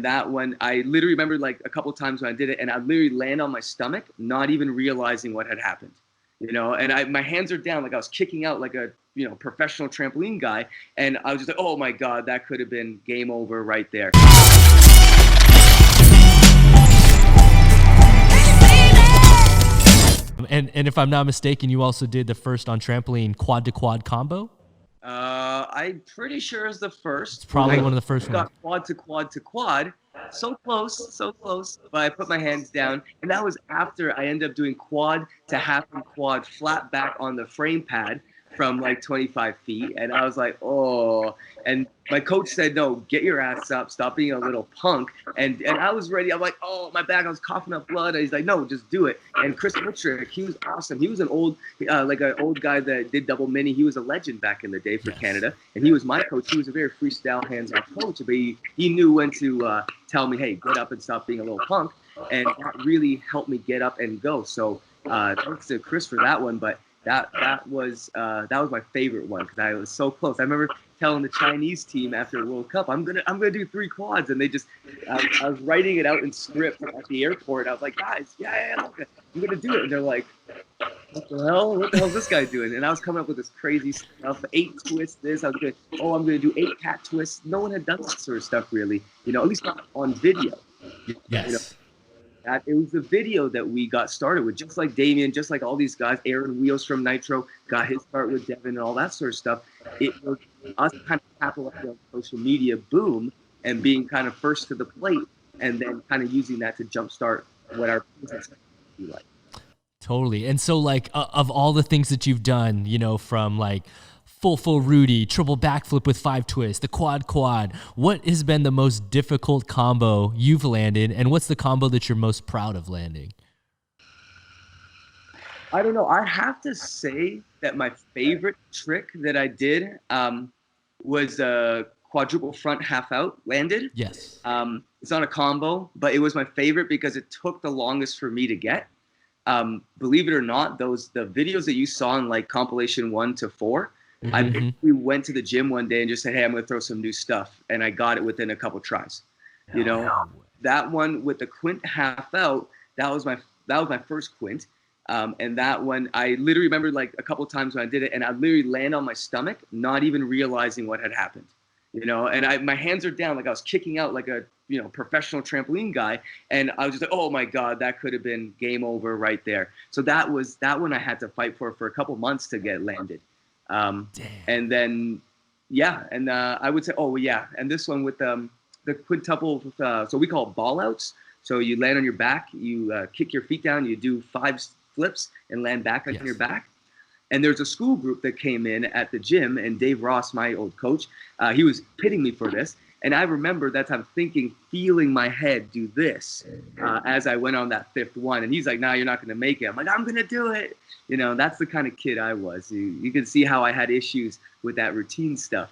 That one, I literally remember like a couple of times when I did it, and I literally land on my stomach, not even realizing what had happened, and my hands are down, like I was kicking out like a, professional trampoline guy. And I was just like, oh my God, that could have been game over right there. And if I'm not mistaken, you also did the first on trampoline quad to quad combo? I'm pretty sure it's the first. It's probably one of the first ones. Got quad to quad to quad. So close, so close. But I put my hands down, and that was after I ended up doing quad to half and quad flat back on the frame pad from like 25 feet. And I was like, oh. And my coach said, no, get your ass up. Stop being a little punk. And I was ready. I'm like, oh, my back. I was coughing up blood. And he's like, no, just do it. And Chris Mitchell, he was awesome. He was an old guy that did double mini. He was a legend back in the day for Canada. And he was my coach. He was a very freestyle hands-on coach. But he knew when to tell me, hey, get up and stop being a little punk. And that really helped me get up and go. So thanks to Chris for that one. But that was my favorite one because I was so close. I remember telling the Chinese team after the World Cup, I'm gonna do 3 quads, and they just I was writing it out in script at the airport. I was like, guys, yeah, I'm gonna do it, and they're like, what the hell? What the hell is this guy doing? And I was coming up with this crazy stuff, 8 twists. I'm gonna do 8 cat twists. No one had done that sort of stuff really, at least not on video. Yes. It was the video that we got started with, just like Damien, just like all these guys. Aaron Wheels from Nitro got his start with Devin and all that sort of stuff. It was us kind of capitalizing on social media boom and being kind of first to the plate, and then kind of using that to jumpstart what our business would be like. Totally. And so, like, of all the things that you've done, from like full Rudy, triple backflip with 5 twists, the quad, what has been the most difficult combo you've landed, and what's the combo that you're most proud of landing? I don't know. I have to say that my favorite trick that I did was a quadruple front half out landed. Yes. It's not a combo, but it was my favorite because it took the longest for me to get. Believe it or not, the videos that you saw in like compilation 1 to 4, we went to the gym one day and just said, hey, I'm going to throw some new stuff. And I got it within a couple tries. That one with the quint half out, that was my first quint. And that one, I literally remember like a couple times when I did it, and I literally land on my stomach, not even realizing what had happened. And my hands are down, like I was kicking out like a, professional trampoline guy. And I was just like, oh my God, that could have been game over right there. So that one I had to fight for a couple months to get landed. And then, I would say, and this one with the quintuple, so we call it ball outs. So you land on your back, you kick your feet down, you do 5 flips and land back on your back. And there's a school group that came in at the gym, and Dave Ross, my old coach, he was pitting me for this. And I remember that time feeling my head do this as I went on that 5th one. And he's like, no, you're not going to make it. I'm like, I'm going to do it. That's the kind of kid I was. You can see how I had issues with that routine stuff,